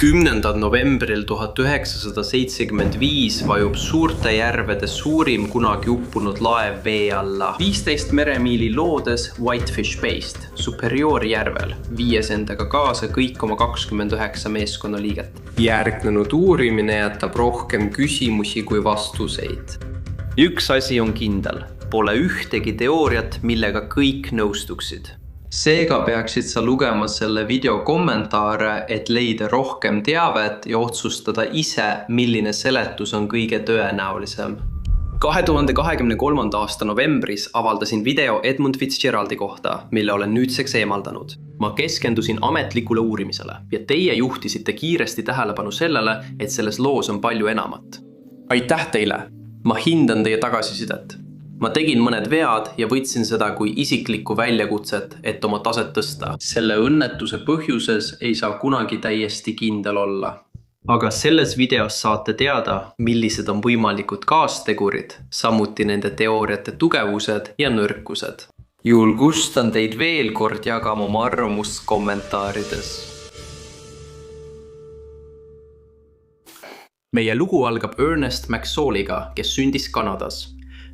10. novembril 1975 vajub Suurte järvede suurim kunagi uppunud laev vee alla 15 meremiili loodes Whitefish Bay'st Superior järvel, viies endaga kaasa kõik oma 29 meeskonnaliiget. Järgnenud uurimine jätab rohkem küsimusi kui vastuseid. Üks asi on kindel, pole ühtegi teooriat, millega kõik nõustuksid. Seega peaksid sa lugema selle video kommentaare, et leida rohkem teavet ja otsustada ise, milline seletus on kõige tõenäolisem. 2023. aasta novembris avaldasin video Edmund Fitzgeraldi kohta, mille olen nüüdseks eemaldanud. Ma keskendusin ametlikule uurimisele ja teie juhtisite kiiresti tähelepanu sellele, et selles loos on palju enamat. Aitäh teile! Ma hindan teie tagasisidet. Ma tegin mõned vead ja võtsin seda kui isiklikku väljakutset, et oma taset tõsta. Selle õnnetuse põhjuses ei saa kunagi täiesti kindel olla. Aga selles videos saate teada, millised on võimalikud kaastegurid, samuti nende teooriate tugevused ja nõrkused. Julgustan teid veel kord jagama oma arvamust kommentaarides. Meie lugu algab Ernest McSalliga, kes sündis Kanadas.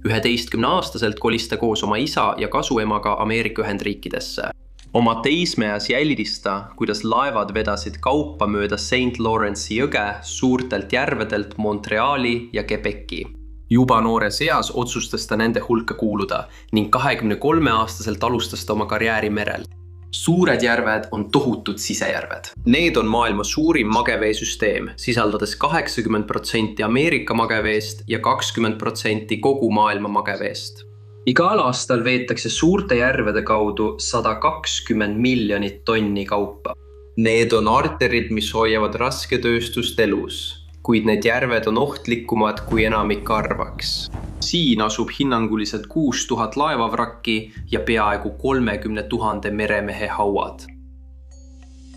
11-aastaselt kolis ta koos oma isa ja kasuemaga Ameerika Ühendriikidesse. Oma teismeas jälgis ta, kuidas laevad vedasid kaupa mööda St. Lawrence'i jõge suurtelt järvedelt Montreali ja Quebeci. Juba noores eas otsustas ta nende hulka kuuluda ning 23-aastaselt alustas ta oma karjääri merel. Suured järved on tohutud sisejärved. Need on maailma suurim mageveesüsteem, sisaldades 80% Ameerika mageveest ja 20% kogu maailma mageveest. Igal aastal veetakse suurte järvede kaudu 120 miljonit tonni kaupa. Need on arterid, mis hoiavad rasketööstust elus, kuid need järved on ohtlikumad kui enamik arvaks. Siin asub hinnanguliselt 6000 laevavrakki ja peaaegu 30 000 meremehe hauad.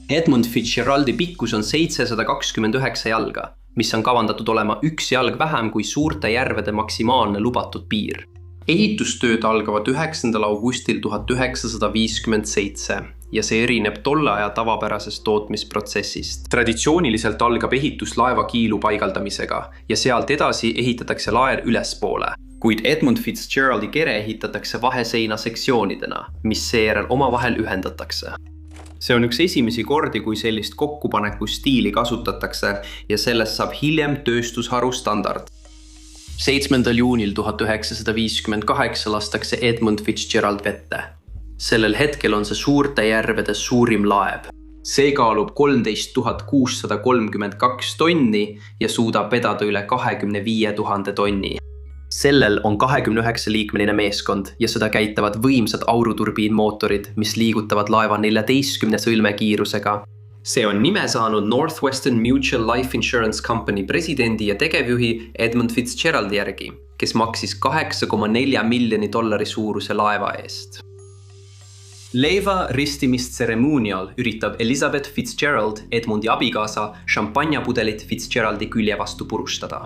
Edmund Fitzgeraldi pikkus on 729 jalga, mis on kavandatud olema üks jalg vähem kui suurte järvede maksimaalne lubatud piir. Ehitustööd algavad 9. augustil 1957 ja see erineb tolle aja tavapärasest tootmisprotsessist. Traditsiooniliselt algab ehitus laeva kiilu paigaldamisega ja sealt edasi ehitatakse laer ülespoole, kuid Edmund Fitzgeraldi kere ehitatakse vaheseina sektsioonidena, mis seejärel omavahel ühendatakse. See on üks esimesi kordi, kui sellist kokkupaneku stiili kasutatakse ja sellest saab hiljem tööstusharu standard. 7. juunil 1958 lastakse Edmund Fitzgerald vette. Sellel hetkel on see suurte järvede suurim laev. See kaalub 13 632 tonni ja suudab vedada üle 25 000 tonni. Sellel on 29-liikmeline meeskond ja seda käitavad võimsad auruturbiinmootorid, mis liigutavad laeva 14 sõlme kiirusega. See on nime saanud Northwestern Mutual Life Insurance Company presidendi ja tegevjuhi Edmund Fitzgeraldi järgi, kes maksis $8,4 miljoni suuruse laeva eest. Leiva ristimist tseremoonial üritab Elizabeth Fitzgerald Edmundi abikaasa šampanjapudelit Fitzgeraldi külje vastu purustada.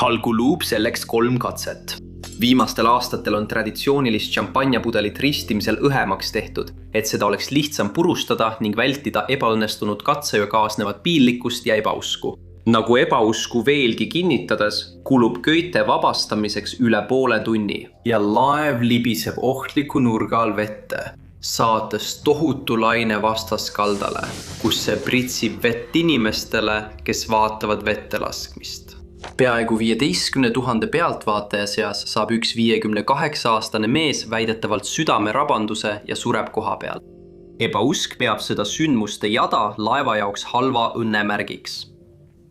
Tal kulub selleks 3 katset. Viimastel aastatel on traditsioonilist šampanjapudelit ristimisel õhemaks tehtud, et seda oleks lihtsam purustada ning vältida ebaõnnestunud katseja kaasnevat piinlikkust ja ebausku. Nagu ebausku veelgi kinnitades, kulub köite vabastamiseks üle poole tunni ja laev libiseb ohtliku nurga all vette, saates tohutu laine vastaskaldale, kus see pritsib vett inimestele, kes vaatavad vette laskmist. Peaaegu 15 000 pealtvaataja seas saab üks 58-aastane mees väidetavalt südamerabanduse ja sureb koha peal. Ebausk peab seda sündmuste jada laeva jaoks halva õnnemärgiks.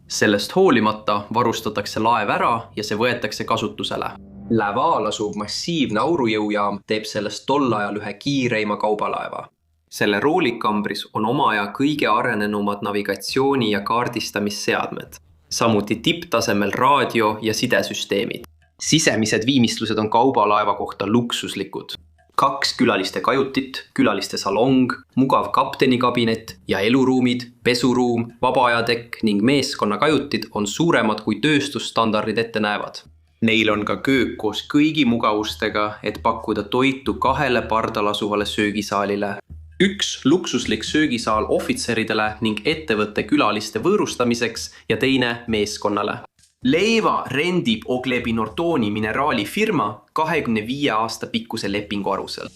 Sellest hoolimata varustatakse laev ära ja see võetakse kasutusele. Laval asub massiivne aurujõujaam teeb sellest tol ajal ühe kiireima kaubalaeva. Selle roolikambris on oma aja kõige arenenumad navigatsiooni- ja kaardistamisseadmed. Samuti tipptasemel raadio- ja sidesüsteemid. Sisemised viimistlused on kaubalaeva kohta luksuslikud. 2 külaliste kajutit, külaliste salong, mugav kaptenikabinet ja eluruumid, pesuruum, vabaajatekk ning meeskonna kajutid on suuremad kui tööstusstandardid ette näevad. Neil on ka köök koos kõigi mugavustega, et pakkuda toitu 2 pardal asuvale söögisaalile. Üks luksuslik söögisaal ohvitseridele ning ettevõtte külaliste võõrustamiseks ja teine meeskonnale. Leiva rendib Oglebi Nortoni mineraalifirma 25 aasta pikkuse lepingu alusel.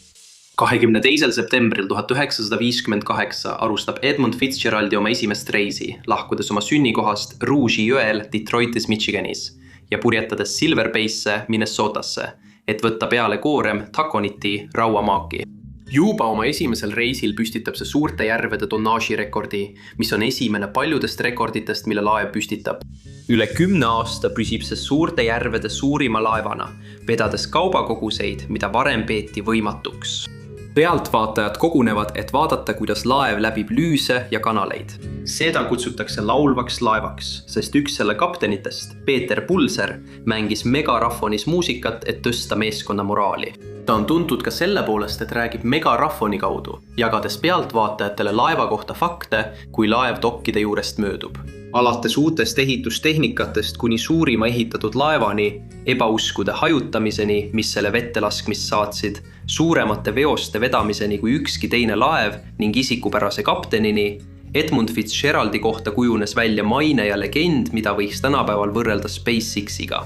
22. septembril 1958 alustab Edmund Fitzgeraldi oma esimest reisi, lahkudes oma sünnikohast Rouge'i jõel Detroitis, Michiganis ja purjetades Silver Bay'sse, Minnesotasse, et võtta peale koorem Taconiti rauamaaki. Juba oma esimesel reisil püstitab see suurte järvede tonnaaži rekordi, mis on esimene paljudest rekorditest, mille laev püstitab. Üle 10 aasta püsib see suurte järvede suurima laevana, vedades kaubakoguseid, mida varem peeti võimatuks. Pealtvaatajad kogunevad, et vaadata, kuidas laev läbib lüüse ja kanaleid. Seda kutsutakse laulvaks laevaks, sest üks selle kaptenitest, Peter Pulser, mängis megarahvonis muusikat, et tõsta meeskonna moraali. Ta on tuntud ka selle poolest, et räägib megarahvoni kaudu, jagades pealtvaatajatele laeva kohta fakte, kui laev dokkide juurest möödub. Alates uutest ehitustehnikatest kuni suurima ehitatud laevani, ebauskude hajutamiseni, mis selle vette laskmist saatsid, suuremate veoste vedamiseni kui ükski teine laev ning isikupärase kaptenini, Edmund Fitzgeraldi kohta kujunes välja maine ja legend, mida võiks tänapäeval võrrelda SpaceXiga.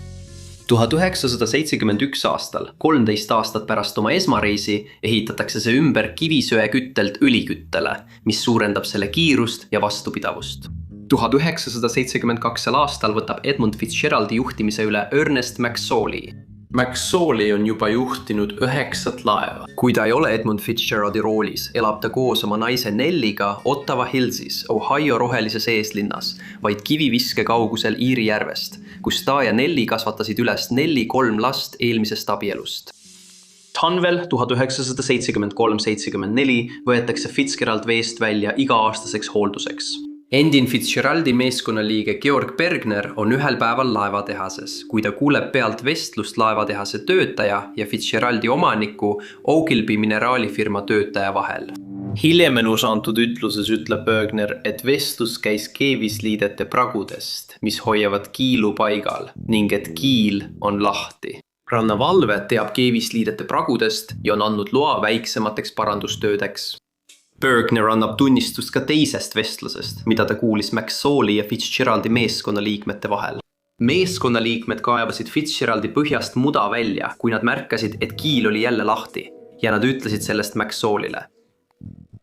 1971 aastal, 13 aastat pärast oma esmareisi, ehitatakse see ümber kivisöe küttelt õliküttele, mis suurendab selle kiirust ja vastupidavust. 1972 aastal võtab Edmund Fitzgeraldi juhtimise üle Ernest McSorley. McSorley on juba juhtinud 9 laeva. Kui ta ei ole Edmund Fitzgeraldi roolis, elab ta koos oma naise Nelliga Ottawa Hillsis, Ohio rohelises eeslinnas, vaid kiviviske kaugusel Iiri järvest, kus ta ja Nelli kasvatasid üles 3 last eelmisest abielust. Talvel 1973-74 võetakse Fitzgerald veest välja iga-aastaseks hoolduseks. Endine Fitzgeraldi meeskonnaliige Georg Bergner on ühel päeval laevatehases, kui ta kuuleb pealt vestlust laevatehase töötaja ja Fitzgeraldi omaniku Ogilby mineraalifirma töötaja vahel. Hiljem elus antud ütluses ütleb Bergner, et vestlus käis keevisliidete pragudest, mis hoiavad kiilu paigal ning et kiil on lahti. Rannavalve teab keevisliidete pragudest ja on andnud loa väiksemateks parandustöödeks. Bergner annab tunnistust ka teisest vestlusest, mida ta kuulis McSorley ja Fitzgeraldi meeskonnaliikmete vahel. Meeskonnaliikmed kaevasid Fitzgeraldi põhjast muda välja, kui nad märkasid, et kiil oli jälle lahti ja nad ütlesid sellest McSorleyle.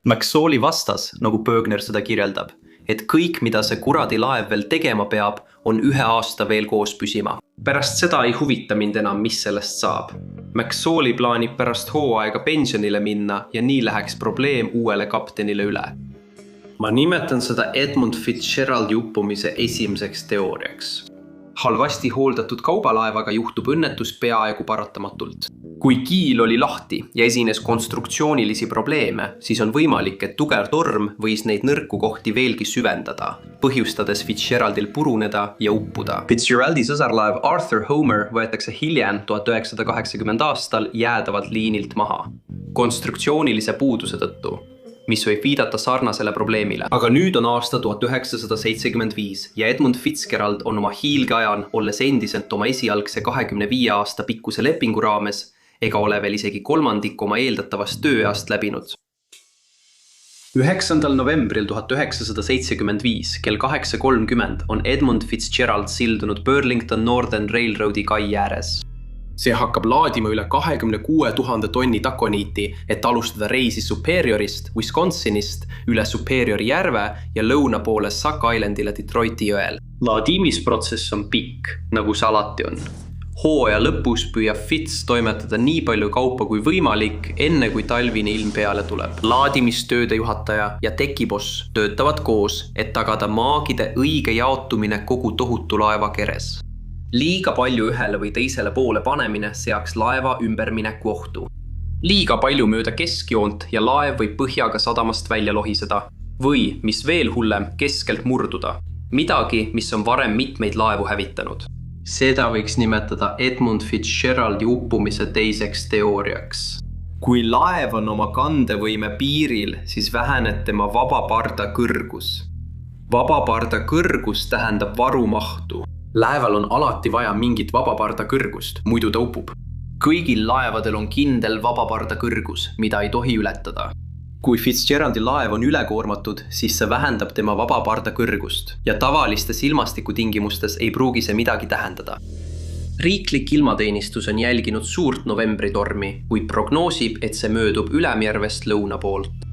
McSorley vastas, nagu Bergner seda kirjeldab, et kõik, mida see kuradi laev veel tegema peab, on 1 aasta veel koos püsima. Pärast seda ei huvita mind enam, mis sellest saab. McSorley plaanib pärast hooaega pensionile minna ja nii läheks probleem uuele kaptenile üle. Ma nimetan seda Edmund Fitzgeraldi uppumise esimeseks teooriaks. Halvasti hooldatud kaubalaevaga juhtub õnnetus peaaegu paratamatult. Kui kiil oli lahti ja esines konstruktsioonilisi probleeme, siis on võimalik, et tugev torm võis neid nõrku kohti veelgi süvendada, põhjustades Fitzgeraldil puruneda ja uppuda. Fitzgeraldi sõsarlaev Arthur Homer võetakse hiljem 1980 aastal jäädavalt liinilt maha. Konstruktsioonilise puuduse tõttu, mis võib viidata sarnasele probleemile. Aga nüüd on aasta 1975 ja Edmund Fitzgerald on oma hiilgeajan, olles endiselt oma esialgse 25 aasta pikkuse lepingu raames, ega ole veel isegi kolmandik oma eeldatavast tööeast läbinud. 9. novembril 1975 kell 8:30 on Edmund Fitzgerald sildunud Burlington Northern Railroadi kai ääres. See hakkab laadima üle 26 000 tonni Taconiiti, et alustada reisi Superiorist, Wisconsinist, üle Superiori järve ja lõuna poole Sac Islandile Detroiti jõel. Laadimisprotsess on pikk, nagu see alati on. Hooaja lõpus püüab Fitz toimetada nii palju kaupa kui võimalik, enne kui talvine ilm peale tuleb. Laadimistööde juhataja ja tekiboss töötavad koos, et tagada maagide õige jaotumine kogu tohutu laeva keres. Liiga palju ühele või teisele poole panemine seaks laeva ümbermineku ohtu. Liiga palju mööda keskjoont ja laev võib põhjaga sadamast välja lohiseda. Või, mis veel hullem, keskelt murduda. Midagi, mis on varem mitmeid laevu hävitanud. Seda võiks nimetada Edmund Fitzgeraldi uppumise teiseks teooriaks. Kui laev on oma kandevõime piiril, siis väheneb tema vabaparda kõrgus. Vabaparda kõrgus tähendab varumahtu. Laeval on alati vaja mingit vabaparda kõrgust, muidu ta upub. Kõigil laevadel on kindel vabaparda kõrgus, mida ei tohi ületada. Kui Fitzgeraldi laev on ülekoormatud, siis see vähendab tema vaba parda kõrgust ja tavalistes ilmastikutingimustes ei pruugi see midagi tähendada. Riiklik ilmateenistus on jälginud suurt novembritormi, kuid prognoosib, et see möödub Ülemjärvest lõuna poolt.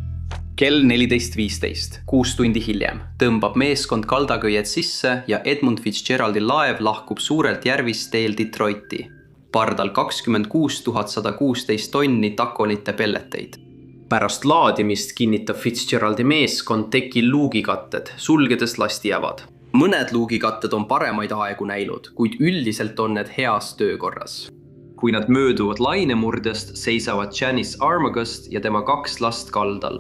Kell 14.15, 6 tundi hiljem, tõmbab meeskond kaldakõied sisse ja Edmund Fitzgeraldi laev lahkub suurelt järvist teel Detroiti. Pardal 26 116 tonni takonite pelleteid. Pärast laadimist kinnitab Fitzgeraldi meeskond tekil luugikatted, sulgedes lastijavad. Mõned luugikatted on paremaid aegu näinud, kuid üldiselt on need heas töökorras. Kui nad mööduvad lainemurdest, seisavad Janice Armagust ja tema 2 last kaldal.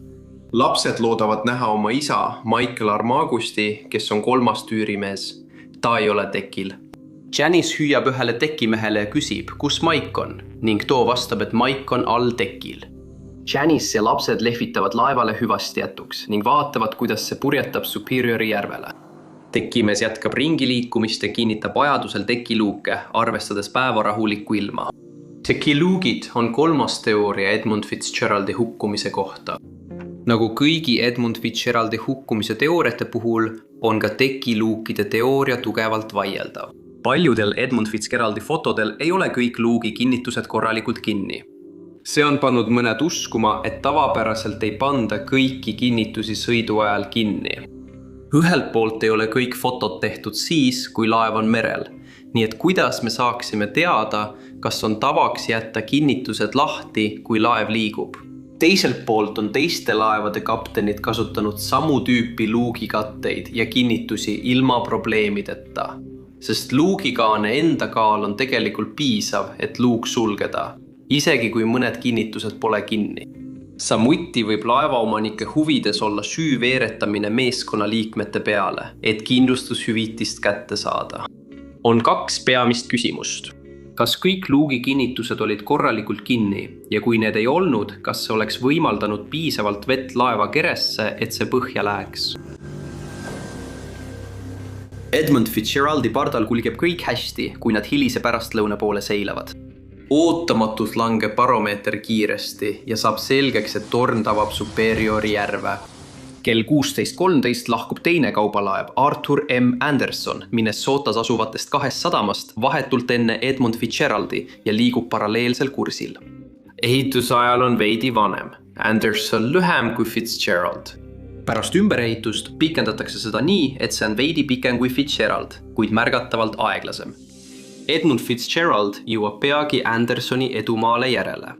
Lapsed loodavad näha oma isa, Michael Armagusti, kes on 3. tüürimees. Ta ei ole tekil. Janice hüüab ühele tekimehele ja küsib, kus Mike on, ning too vastab, et Mike on all tekil. Janice ja lapsed lehvitavad laevale hüvasti jätuks ning vaatavad, kuidas see purjetab Superiori järvele. Tekimees jätkab ringiliikumist ja kinnitab vajadusel tekiluuke, arvestades päeva rahulikku ilma. Tekiluugid on 3. teooria Edmund Fitzgeraldi hukkumise kohta. Nagu kõigi Edmund Fitzgeraldi hukkumise teooriate puhul on ka tekiluukide teooria tugevalt vaieldav. Paljudel Edmund Fitzgeraldi fotodel ei ole kõik luugi kinnitused korralikult kinni. See on pannud mõned uskuma, et tavapäraselt ei panda kõiki kinnitusi sõidu ajal kinni. Ühelt poolt ei ole kõik fotod tehtud siis, kui laev on merel. Nii et kuidas me saaksime teada, kas on tavaks jätta kinnitused lahti, kui laev liigub? Teiselt poolt on teiste laevade kaptenid kasutanud samu tüüpi luugikatteid ja kinnitusi ilma probleemideta, sest luugikaane enda kaal on tegelikult piisav, et luuk sulgeda, isegi kui mõned kinnitused pole kinni. Samuti võib laevaomanike huvides olla süü veeretamine meeskonnaliikmete peale, et kindlustushüvitist kätte saada. On 2 peamist küsimust. Kas kõik luugi kinnitused olid korralikult kinni ja kui need ei olnud, kas see oleks võimaldanud piisavalt vett laeva keresse, et see põhja läheks? Edmund Fitzgeraldi pardal kulgeb kõik hästi, kui nad hilise pärastlõuna poole seilavad. Ootamatult langeb baromeeter kiiresti ja saab selgeks, et torm tabab Superiori järve. Kell 16.13 lahkub teine kaubalaev Arthur M. Anderson Minnesotas asuvatest 2 sadamast vahetult enne Edmund Fitzgeraldi ja liigub paralleelsel kursil. Ehitusajal on veidi vanem, Anderson lühem kui Fitzgerald. Pärast ümberehitust pikendatakse seda nii, et see on veidi pikem kui Fitzgerald, kuid märgatavalt aeglasem. Edmund Fitzgerald jõuab peagi Andersoni edumaale järele.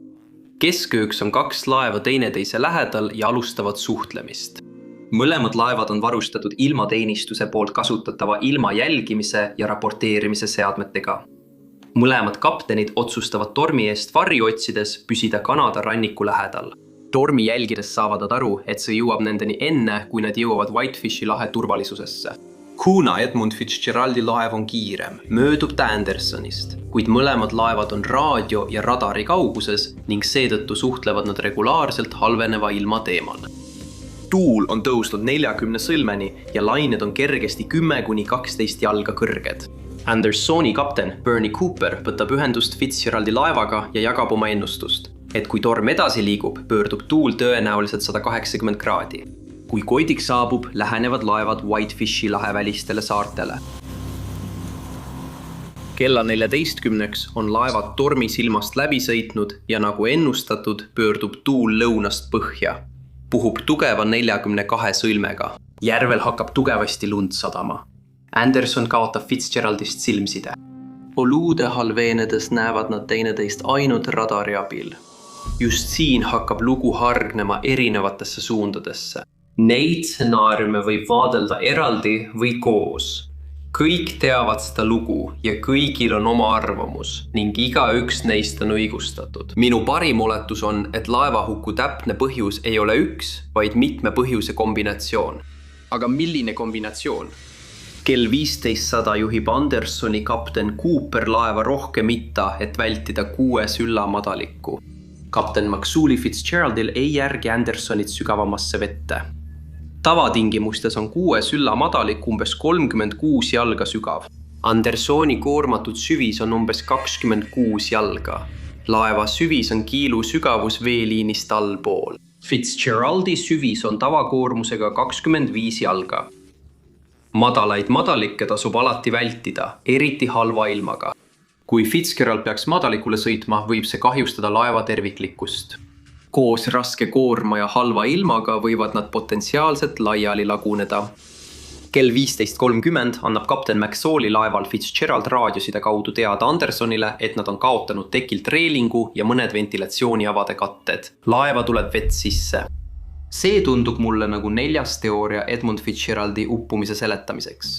Keskööks on 2 laeva teineteise lähedal ja alustavad suhtlemist. Mõlemad laevad on varustatud ilmateenistuse poolt kasutatava ilma jälgimise ja raporteerimise seadmetega. Mõlemad kaptenid otsustavad tormi eest varju otsides püsida Kanada ranniku lähedal. Tormi jälgides saavad nad aru, et see jõuab nendeni enne, kui nad jõuavad Whitefishi lahe turvalisusesse. Kuna Edmund Fitzgeraldi laev on kiirem, möödub ta Andersonist, kuid mõlemad laevad on raadio ja radari kauguses ning seetõttu suhtlevad nad regulaarselt halveneva ilma teemal. Tuul on tõusnud 40 sõlmeni ja lained on kergesti 10–12 jalga kõrged. Andersoni kapten Bernie Cooper võtab ühendust Fitzgeraldi laevaga ja jagab oma ennustust, et kui torm edasi liigub, pöördub tuul tõenäoliselt 180 kraadi. Kui koidik saabub, lähenevad laevad Whitefishi lahe välistele saartele. Kella 14 on laevad tormi silmast läbi sõitnud ja nagu ennustatud, pöördub tuul lõunast põhja. Puhub tugeva 42 sõlmega. Järvel hakkab tugevasti lund sadama. Anderson kaotab Fitzgeraldist silmside. Oluude halveenedes näevad nad teineteist ainult radari abil. Just siin hakkab lugu hargnema erinevatesse suundadesse. Neid stsenaariume võib vaadelda eraldi või koos. Kõik teavad seda lugu ja kõigil on oma arvamus ning igaüks neist on õigustatud. Minu parim oletus on, et laevahuku täpne põhjus ei ole üks, vaid mitme põhjuse kombinatsioon. Aga milline kombinatsioon? Kell 1500 juhib Andersoni kapten Cooper laeva rohkem itta, et vältida 6 sülla madalikku. Kapten McSooley Fitzgeraldil ei järgi Andersonit sügavamasse vette. Tavatingimustes on 6 sülla madalik umbes 36 jalga sügav. Andersoni koormatud süvis on umbes 26 jalga. Laeva süvis on kiilu sügavus veeliinist allpool. Fitzgeraldi süvis on tavakoormusega 25 jalga. Madalaid madalikke tasub alati vältida, eriti halva ilmaga. Kui Fitzgerald peaks madalikule sõitma, võib see kahjustada laeva terviklikkust. Koos raske koorma ja halva ilmaga võivad nad potentsiaalselt laiali laguneda. Kell 15.30 annab kapten McSauli laeval Fitzgerald raadioside kaudu teada Andersonile, et nad on kaotanud tekilt reelingu ja mõned ventilatsiooniavade katted. Laeva tuleb vett sisse. See tundub mulle nagu 4. teooria Edmund Fitzgeraldi uppumise seletamiseks.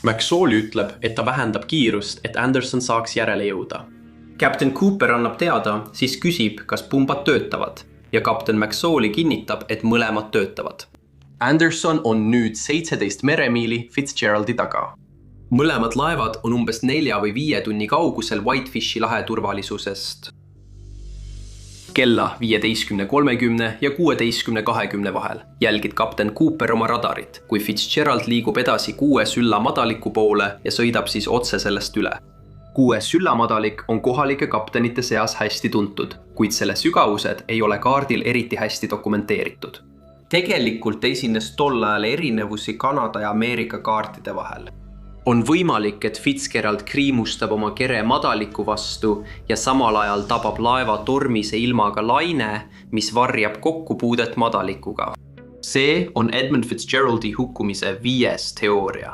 McSauli ütleb, et ta vähendab kiirust, et Anderson saaks järele jõuda. Captain Cooper annab teada, siis küsib, kas pumbad töötavad ja kapten McSauli kinnitab, et mõlemad töötavad. Anderson on nüüd 17 meremiili Fitzgeraldi taga. Mõlemad laevad on umbes 4 või 5 tunni kaugusel Whitefishi lahe turvalisusest. Kella 15.30 ja 16.20 vahel jälgid kapten Cooper oma radarit, kui Fitzgerald liigub edasi 6 sülla madaliku poole ja sõidab siis otse sellest üle. 6 sülla madalik on kohalike kaptenite seas hästi tuntud, kuid selle sügavused ei ole kaardil eriti hästi dokumenteeritud. Tegelikult esines tol ajal erinevusi Kanada ja Ameerika kaartide vahel. On võimalik, et Fitzgerald kriimustab oma kere madaliku vastu ja samal ajal tabab laeva tormise ilmaga laine, mis varjab kokkupuudet madalikuga. See on Edmund Fitzgeraldi hukkumise 5. teooria.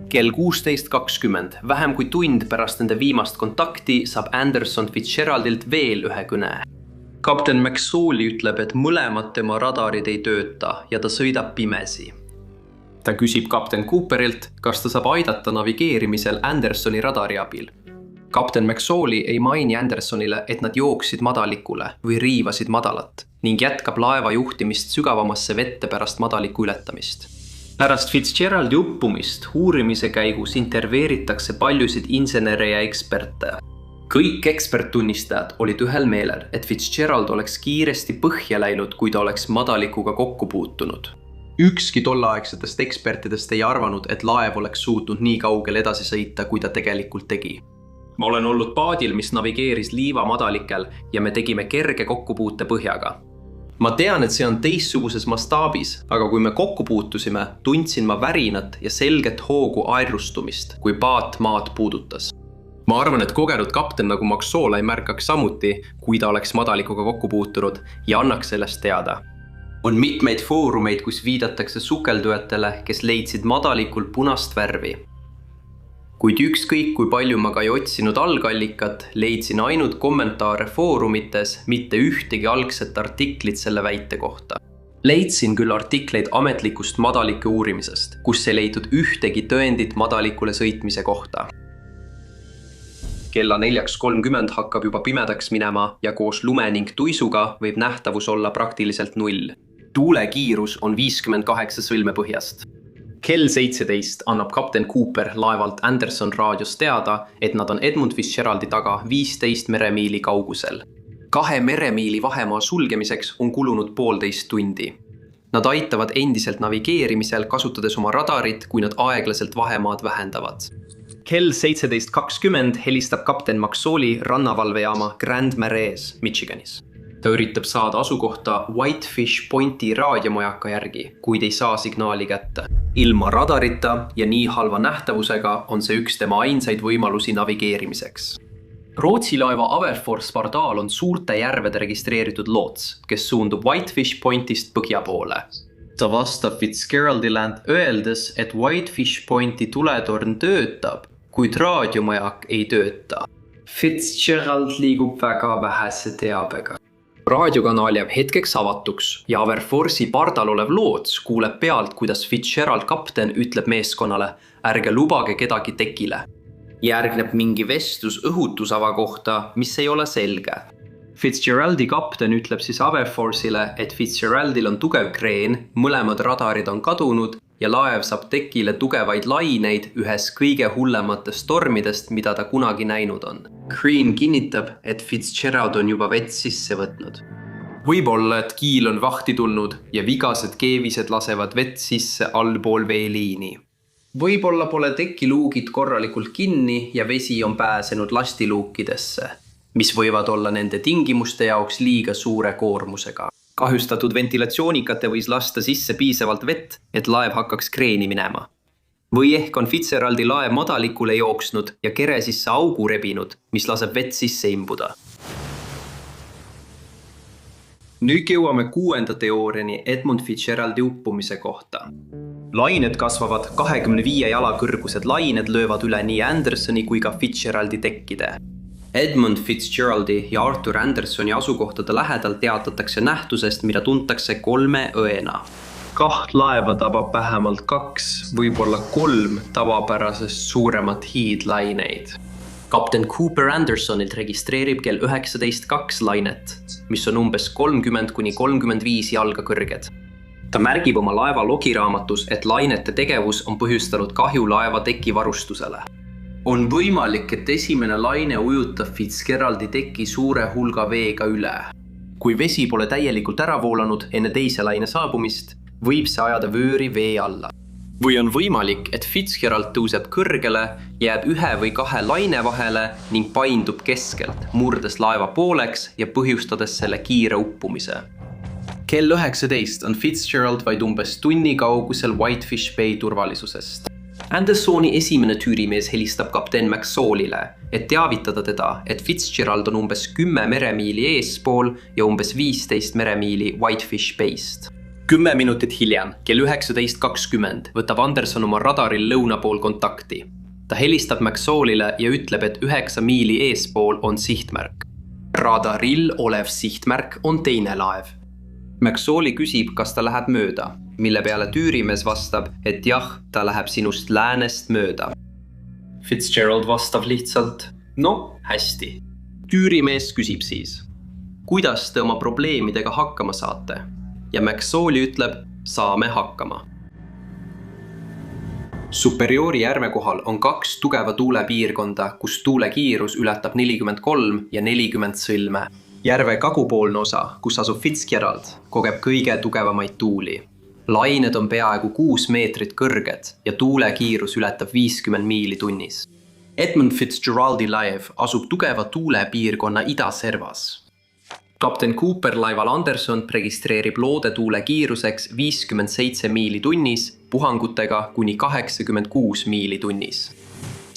Kell 16.20, vähem kui tund pärast nende viimast kontakti, saab Anderson Fitzgeraldilt veel ühe kõne. Kapten McSauli ütleb, et mõlemad tema radarid ei tööta ja ta sõidab pimesi. Ta küsib kapten Cooperilt, kas ta saab aidata navigeerimisel Andersoni radari abil. Kapten McSauli ei maini Andersonile, et nad jooksid madalikule või riivasid madalat ning jätkab laeva juhtimist sügavamasse vette pärast madaliku ületamist. Pärast Fitzgeraldi uppumist uurimise käigus interveeritakse paljusid insenere ja eksperte. Kõik eksperttunnistajad olid ühel meelel, et Fitzgerald oleks kiiresti põhja läinud, kui ta oleks madalikuga kokku puutunud. Ükski tolleaegsetest ekspertidest ei arvanud, et laev oleks suutnud nii kaugel edasi sõita, kui ta tegelikult tegi. Ma olen olnud paadil, mis navigeeris liiva madalikel ja me tegime kerge kokkupuute põhjaga. Ma tean, et see on teistsuguses mastaabis, aga kui me kokku puutusime, tundsin ma värinat ja selget hoogu aerustumist, kui paat maad puudutas. Ma arvan, et kogenud kapten nagu McSaul ei märkaks samuti, kui ta oleks madalikuga kokku puutunud ja annaks sellest teada. On mitmeid foorumeid, kus viidatakse sukeldujatele, kes leidsid madalikul punast värvi. Kuid ükskõik, kui palju ma ka ei otsinud algallikat, leidsin ainult kommentaare foorumites, mitte ühtegi algset artiklit selle väite kohta. Leidsin küll artikleid ametlikust madalike uurimisest, kus ei leidnud ühtegi tõendit madalikule sõitmise kohta. Kella 4.30 hakkab juba pimedaks minema ja koos lume ning tuisuga võib nähtavus olla praktiliselt 0. Tuule kiirus on 58 sõlme põhjast. Kell 17 annab kapten Cooper laevalt Anderson raadios teada, et nad on Edmund Fitzgeraldi taga 15 meremiili kaugusel. 2 meremiili vahemaa sulgemiseks on kulunud 1,5 tundi. Nad aitavad endiselt navigeerimisel, kasutades oma radarit, kui nad aeglaselt vahemaad vähendavad. Kell 17.20 helistab kapten McSauli rannavalvejaama Grand Marais, Michiganis. Ta üritab saada asukohta Whitefish Pointi raadiomajaka järgi, kuid ei saa signaali kätte. Ilma radarita ja nii halva nähtavusega on see üks tema ainsaid võimalusi navigeerimiseks. Rootsi laeva Aberforce Pardal on suurte järvede registreeritud loots, kes suundub Whitefish Pointist põhja poole. Ta vastab Fitzgeraldile öeldes, et Whitefish Pointi tuletorn töötab, kuid raadiomajak ei tööta. Fitzgerald liigub väga vähese teabega. Raadiokanaal jääb hetkeks avatuks ja Aberforce'i pardal olev loots kuuleb pealt, kuidas Fitzgerald kapten ütleb meeskonnale, ärge lubage kedagi tekile. Järgneb mingi vestlus õhutusava kohta, mis ei ole selge. Fitzgeraldi kapten ütleb siis Aberforce'ile, et Fitzgeraldil on tugev kreen, mõlemad radarid on kadunud ja laev saab tekile tugevaid laineid ühes kõige hullematest tormidest, mida ta kunagi näinud on. Green kinnitab, et Fitzgerald on juba vett sisse võtnud. Võib-olla, et kiil on vahti tulnud ja vigased keevised lasevad vett sisse allpool veeliini. Võib-olla pole tekiluugid korralikult kinni ja vesi on pääsenud lastiluukidesse, mis võivad olla nende tingimuste jaoks liiga suure koormusega. Kahjustatud ventilatsioonikate võis lasta sisse piisavalt vett, et laev hakkaks kreeni minema. Või ehk on Fitzgeraldi laev madalikule jooksnud ja kere sisse augu rebinud, mis laseb vett sisse imbuda. Nüüd jõuame 6. teooriani Edmund Fitzgeraldi uppumise kohta. Lained kasvavad 25 jala kõrgused lained löövad üle nii Andersoni kui ka Fitzgeraldi tekkide. Edmund Fitzgeraldi ja Arthur Andersoni asukohtade lähedal teatatakse nähtusest, mida tuntakse 3 õena. 2 laeva tabab vähemalt 2, võib-olla 3 tavapärasest suuremat hiidlaineid. Kapten Cooper Andersonilt registreerib kell 19.2 lainet, mis on umbes 30–35 jalga kõrged. Ta märgib oma laeva logiraamatus, et lainete tegevus on põhjustanud kahju laeva tekivarustusele. On võimalik, et esimene laine ujutab Fitzgeraldi teki suure hulga veega üle. Kui vesi pole täielikult ära voolanud enne teise laine saabumist, võib see ajada vööri vee alla. Või on võimalik, et Fitzgerald tõuseb kõrgele, jääb 1 või 2 laine vahele ning paindub keskelt, murdes laeva pooleks ja põhjustades selle kiire uppumise. Kell 19 on Fitzgerald vaid umbes tunni kaugusel Whitefish Bay turvalisusest. Andersoni esimene tüürimees helistab kapten McSaulile, et teavitada teda, et Fitzgerald on umbes 10 meremiili eespool ja umbes 15 meremiili Whitefish Bayst. 10 minutit hiljem, kell 19.20, võtab Anderson oma radaril lõuna pool kontakti. Ta helistab McSaulile ja ütleb, et 9 miili eespool on sihtmärk. Radaril olev sihtmärk on teine laev. McSauli küsib, kas ta läheb mööda, mille peale tüürimees vastab, et jah, ta läheb sinust läänest mööda. Fitzgerald vastab lihtsalt, no hästi. Tüürimees küsib siis, kuidas te oma probleemidega hakkama saate? Ja McSauli ütleb, saame hakkama. Superiori järve kohal on 2 tugeva tuulepiirkonda, kus tuule kiirus ületab 43 ja 40 sõlme. Järve kagupoolne osa, kus asub Fitzgerald, kogeb kõige tugevamaid tuuli. Lained on peaaegu 6 meetrit kõrged ja tuule kiirus ületab 50 miili tunnis. Edmund Fitzgeraldi laev asub tugeva tuulepiirkonna idaservas. Kapten Cooper laeval Anderson registreerib loodetuule kiiruseks 57 miili tunnis, puhangutega kuni 86 miili tunnis.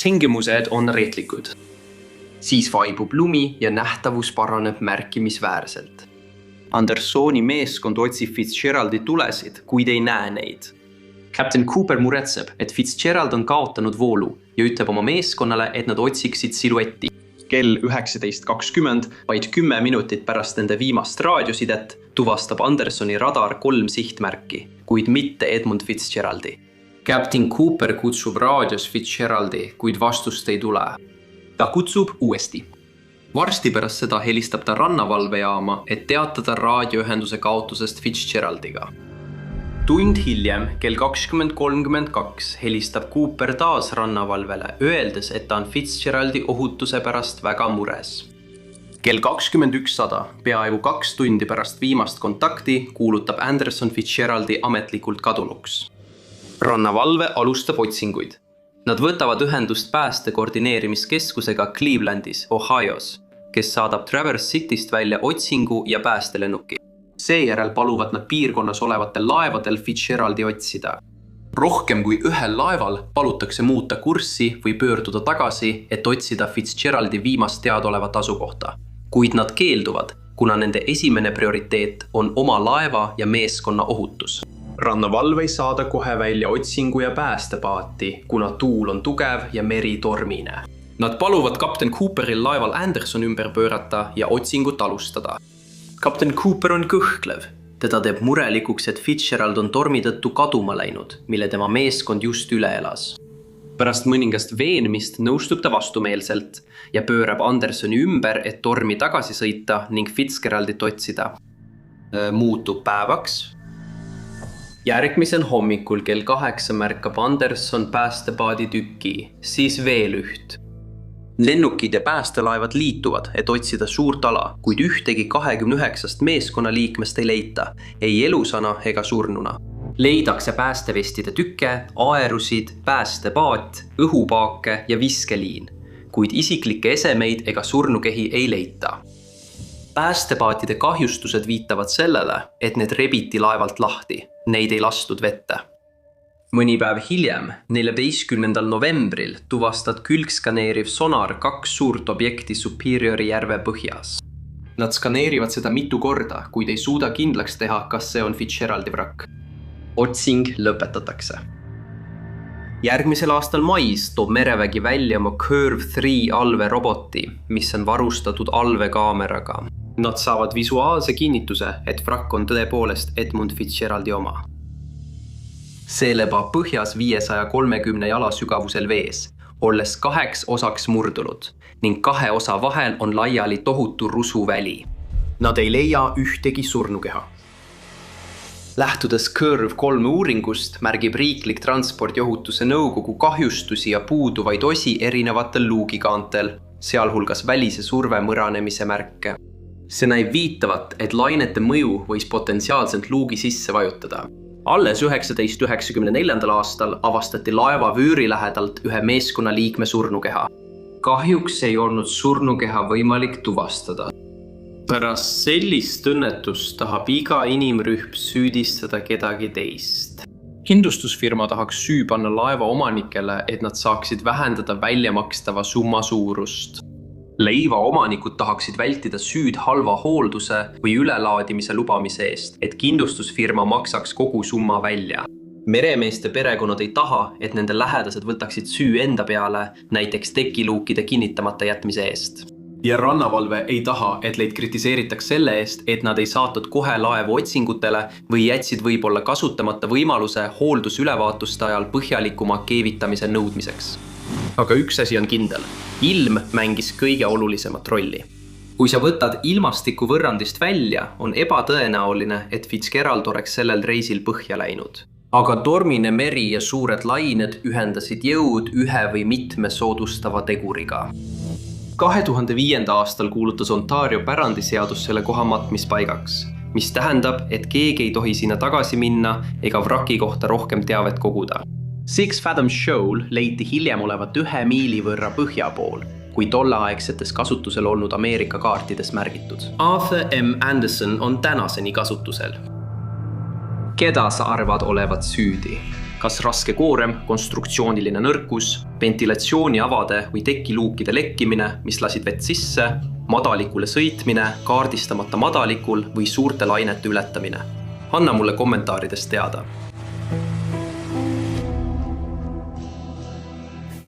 Tingimused on reetlikud. Siis vaibub lumi ja nähtavus paraneb märkimisväärselt. Andersoni meeskond otsib Fitzgeraldi tulesid, kuid ei näe neid. Kapten Cooper muretseb, et Fitzgerald on kaotanud voolu ja ütleb oma meeskonnale, et nad otsiksid siluetti. Kell 19.20, vaid 10 minutit pärast nende viimast raadiosidet, tuvastab Andersoni radar 3 sihtmärki, kuid mitte Edmund Fitzgeraldi. Kapten Cooper kutsub raadios Fitzgeraldi, kuid vastust ei tule. Ta kutsub uuesti. Varsti pärast seda helistab ta rannavalvejaama, et teatada raadioühenduse kaotusest Fitzgeraldiga. Tund hiljem, kell 20.32, helistab Cooper taas rannavalvele, öeldes, et ta on Fitzgeraldi ohutuse pärast väga mures. Kell 21.100, peaaegu 2 tundi pärast viimast kontakti, kuulutab Anderson Fitzgeraldi ametlikult kadunuks. Rannavalve alustab otsinguid. Nad võtavad ühendust pääste koordineerimiskeskusega Clevelandis, Ohios, kes saadab Traverse Cityst välja otsingu ja päästelennuki. Seejärel paluvad nad piirkonnas olevatel laevadel Fitzgeraldi otsida. Rohkem kui 1 laeval palutakse muuta kurssi või pöörduda tagasi, et otsida Fitzgeraldi viimast teadolevat asukohta. Kuid nad keelduvad, kuna nende esimene prioriteet on oma laeva ja meeskonna ohutus. Rannavalve ei saada kohe välja otsingu ja päästepaati, kuna tuul on tugev ja meri tormine. Nad paluvad kapten Cooperil laeval Anderson ümber pöörata ja otsingut alustada. Kapten Cooper on kõhklev. Teda teeb murelikuks, et Fitzgerald on tormi tõttu kaduma läinud, mille tema meeskond just üle elas. Pärast mõningast veenmist nõustub ta vastumeelselt ja pöörab Andersoni ümber, et tormi tagasi sõita ning Fitzgeraldit otsida. Muutub päevaks. Järgmisel hommikul kell 8 märkab Anderson päästepaadi tüki, siis veel üht. Lennukid ja päästelaevad liituvad, et otsida suurt ala, kuid ühtegi 29 meeskonna liikmest ei leita, ei elusana ega surnuna. Leidakse päästevestide tükke, aerusid, päästepaat, õhupaake ja viskeliin, kuid isiklikke esemeid ega surnukehi ei leita. Päästepaatide kahjustused viitavad sellele, et need rebiti laevalt lahti. Neid ei lastud vette. Mõni päev hiljem, 14. novembril, tuvastad külgskaneeriv sonar 2 suurt objekti Superiori järve põhjas. Nad skaneerivad seda mitu korda, kuid ei suuda kindlaks teha, kas see on Fitzgeraldi vrakk. Otsing lõpetatakse. Järgmisel aastal mais toob merevägi välja oma Curve 3 allveeroboti, mis on varustatud allveekaameraga. Nad saavad visuaalse kinnituse, et vrakk on tõepoolest Edmund Fitzgeraldi oma. See lebab põhjas 530 jala sügavusel vees, olles 2 osaks murdunud ning 2 osa vahel on laiali tohutu rusuväli. Nad ei leia ühtegi surnukeha. Lähtudes Curve 3 uuringust märgib riiklik transpordiohutuse nõukogu kahjustusi ja puuduvaid osi erinevatel luugikaantel, sealhulgas välise surve mõranemise märke. See näib viitavat, et lainete mõju võis potentsiaalselt luugi sisse vajutada. Alles 1994. aastal avastati laeva vüüri lähedalt ühe meeskonna liikme surnukeha. Kahjuks ei olnud surnukeha võimalik tuvastada. Pärast sellist õnnetust tahab iga inimrühm süüdistada kedagi teist. Kindlustusfirma tahaks süü panna laeva omanikele, et nad saaksid vähendada väljamakstava summa suurust. Leiva omanikud tahaksid vältida süüd halva hoolduse või ülelaadimise lubamise eest, et kindlustusfirma maksaks kogu summa välja. Meremeeste perekonnad ei taha, et nende lähedased võtaksid süü enda peale, näiteks tekiluukide kinnitamata jätmise eest. Ja rannavalve ei taha, et leid kritiseeritaks selle eest, et nad ei saatnud kohe laevu otsingutele või jätsid võib-olla kasutamata võimaluse hooldusülevaatuste ajal põhjalikuma keevitamise nõudmiseks. Aga üks asi on kindel. Ilm mängis kõige olulisemat rolli. Kui sa võtad ilmastiku võrrandist välja, on ebatõenäoline, et Fitzgerald oleks sellel reisil põhja läinud. Aga tormine meri ja suured lained ühendasid jõud ühe või mitme soodustava teguriga. 2005. aastal kuulutas Ontario pärandiseadus selle koha matmispaigaks, mis tähendab, et keegi ei tohi sinna tagasi minna ega vraki kohta rohkem teavet koguda. Six Fathoms Shoal leiti hiljem olevat 1 miili võrra põhja pool, kui tolleaegsetes kasutusel olnud Ameerika kaartides märgitud. Arthur M. Anderson on tänaseni kasutusel. Keda sa arvad olevat süüdi? Kas raske koorem, konstruktsiooniline nõrkus, ventilatsiooniavade või tekiluukide lekkimine, mis lasid vett sisse, madalikule sõitmine, kaardistamata madalikul või suurte lainete ületamine? Anna mulle kommentaarides teada.